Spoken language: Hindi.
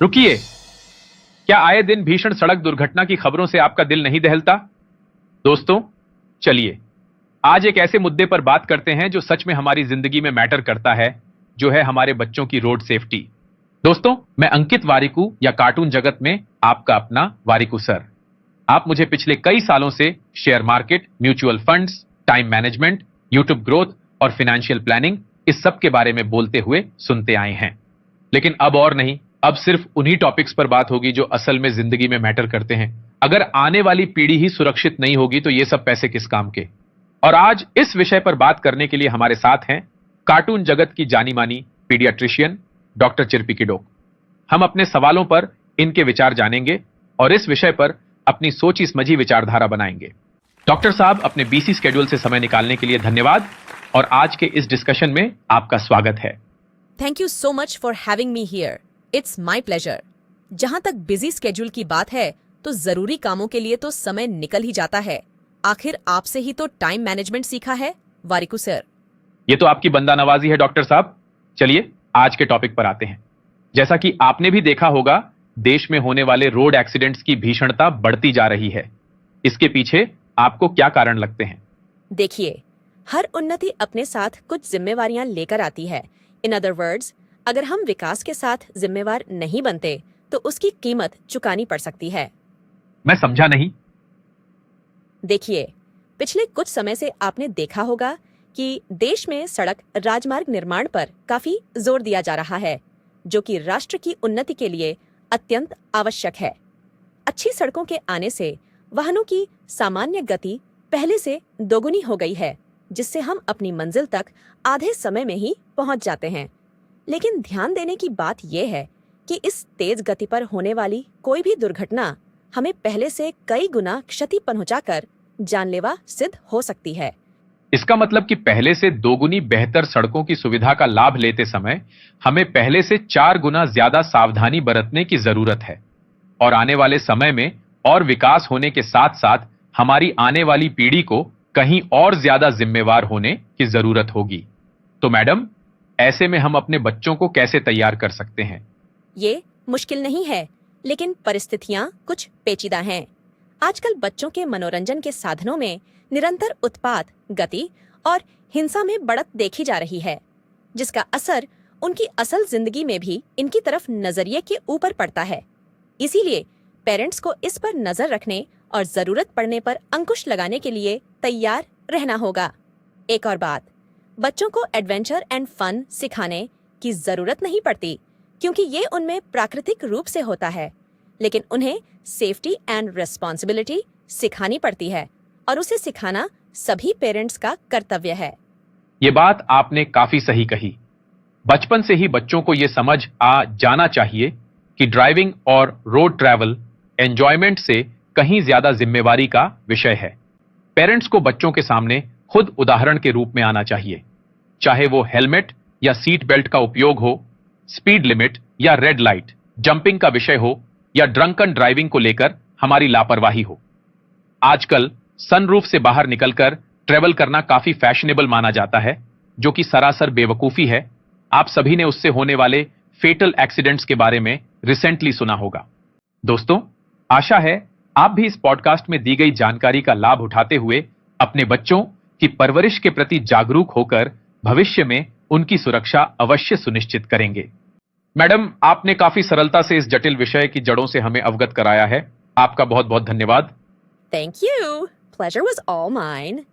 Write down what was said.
रुकिए, क्या आए दिन भीषण सड़क दुर्घटना की खबरों से आपका दिल नहीं दहलता? दोस्तों, चलिए आज एक ऐसे मुद्दे पर बात करते हैं जो सच में हमारी जिंदगी में मैटर करता है, जो है हमारे बच्चों की रोड सेफ्टी। दोस्तों, मैं अंकित वारिकू या कार्टून जगत में आपका अपना वारिकू सर। आप मुझे पिछले कई सालों से share market, mutual funds, time management, YouTube growth और फाइनेंशियल प्लानिंग इस सब के बारे में बोलते हुए सुनते आए हैं। लेकिन अब और नहीं, अब सिर्फ उन्हीं टॉपिक्स पर बात होगी जो असल में जिंदगी में मैटर करते हैं। अगर आने वाली पीढ़ी ही सुरक्षित नहीं होगी तो ये सब पैसे किस काम के। और आज इस विषय पर बात करने के लिए हमारे साथ हैं कार्टून जगत की जानी मानी पीडियाट्रिशियन डॉक्टर चिरपी किडोक। हम अपने सवालों पर इनके विचार जानेंगे और इस विषय पर अपनी सोची समझी विचारधारा बनाएंगे। डॉक्टर साहब, अपने बीसी स्केड्यूल से समय निकालने के लिए धन्यवाद और आज के इस डिस्कशन में आपका स्वागत है। Thank you so much for having me here. It's my pleasure. जहां तक बिजी स्केड्यूल की बात है तो जरूरी कामों के लिए तो समय निकल ही जाता है। आखिर आपसे ही तो टाइम मैनेजमेंट सीखा है वारिकू सर। ये तो आपकी बंदा नवाजी है डॉक्टर साहब। चलिए आज के टॉपिक पर आते हैं। जैसा कि आपने भी देखा होगा, देश में होने वाले रोड एक्सीडेंट्स की भीषणता बढ़ती जा रही है। इसके पीछे आपको क्या कारण लगते हैं? देखिए, हर उन्नति अपने साथ कुछ जिम्मेवारियां लेकर आती है। इन अदर वर्ड्स, अगर हम विकास के साथ जिम्मेवार नहीं बनते तो उसकी कीमत चुकानी पड़ सकती है। मैं समझा नहीं। देखिए, पिछले कुछ समय से आपने देखा होगा कि देश में सड़क राजमार्ग निर्माण पर काफी जोर दिया जा रहा है, जो कि राष्ट्र की उन्नति के लिए अत्यंत आवश्यक है। अच्छी सड़कों के आने से वाहनों की सामान्य गति पहले से दोगुनी हो गई है, जिससे हम अपनी मंजिल तक आधे समय में ही पहुंच जाते हैं। लेकिन ध्यान देने की बात यह है कि इस तेज गति पर होने वाली कोई भी दुर्घटना हमें पहले से कई गुना क्षति पहुंचाकर जानलेवा सिद्ध हो सकती है। इसका मतलब कि पहले से दोगुनी बेहतर सड़कों की सुविधा का लाभ लेते समय हमें पहले से 4 गुना ज्यादा सावधानी बरतने की जरूरत है। और आने वाले समय में और विकास होने के साथ साथ हमारी आने वाली पीढ़ी को कहीं और ज्यादा जिम्मेवार होने की जरूरत होगी। तो मैडम, ऐसे में हम अपने बच्चों को कैसे तैयार कर सकते हैं? ये मुश्किल नहीं है, लेकिन परिस्थितियां कुछ पेचीदा हैं। आजकल बच्चों के मनोरंजन के साधनों में निरंतर उत्पात, गति और हिंसा में बढ़त देखी जा रही है, जिसका असर उनकी असल जिंदगी में भी इनकी तरफ नजरिए के ऊपर पड़ता है। इसीलिए पेरेंट्स को इस पर नजर रखने और जरूरत पड़ने पर अंकुश लगाने के लिए तैयार रहना होगा। एक और बात, बच्चों को एडवेंचर एंड फन सिखाने की जरूरत नहीं पड़ती, क्योंकि ये उनमें प्राकृतिक रूप से होता है। लेकिन उन्हें सेफ्टी एंड रिस्पॉन्सिबिलिटी सिखानी पड़ती है, और उसे सिखाना सभी पेरेंट्स का कर्तव्य है। ये बात आपने काफी सही कही। बचपन से ही बच्चों को ये समझ आ जाना चाहिए कि ड्राइविंग और रोड ट्रैवल एंजॉयमेंट से कहीं ज्यादा जिम्मेवारी का विषय है। पेरेंट्स को बच्चों के सामने खुद उदाहरण के रूप में आना चाहिए, चाहे वो हेलमेट या सीट बेल्ट का उपयोग हो, स्पीड लिमिट या रेड लाइट, जंपिंग का विषय हो या ड्रंकन ड्राइविंग को लेकर हमारी लापरवाही हो। आजकल सनरूफ से बाहर निकलकर ट्रेवल करना काफी फैशनेबल माना जाता है, जो कि सरासर बेवकूफी है। आप सभी ने उससे होने वाले फेटल एक्सीडेंट्स के बारे में रिसेंटली सुना होगा। दोस्तों, आशा है आप भी इस पॉडकास्ट में दी गई जानकारी का लाभ उठाते हुए अपने बच्चों की परवरिश के प्रति जागरूक होकर भविष्य में उनकी सुरक्षा अवश्य सुनिश्चित करेंगे। मैडम, आपने काफी सरलता से इस जटिल विषय की जड़ों से हमें अवगत कराया है। आपका बहुत बहुत धन्यवाद। Thank you. Pleasure was all mine.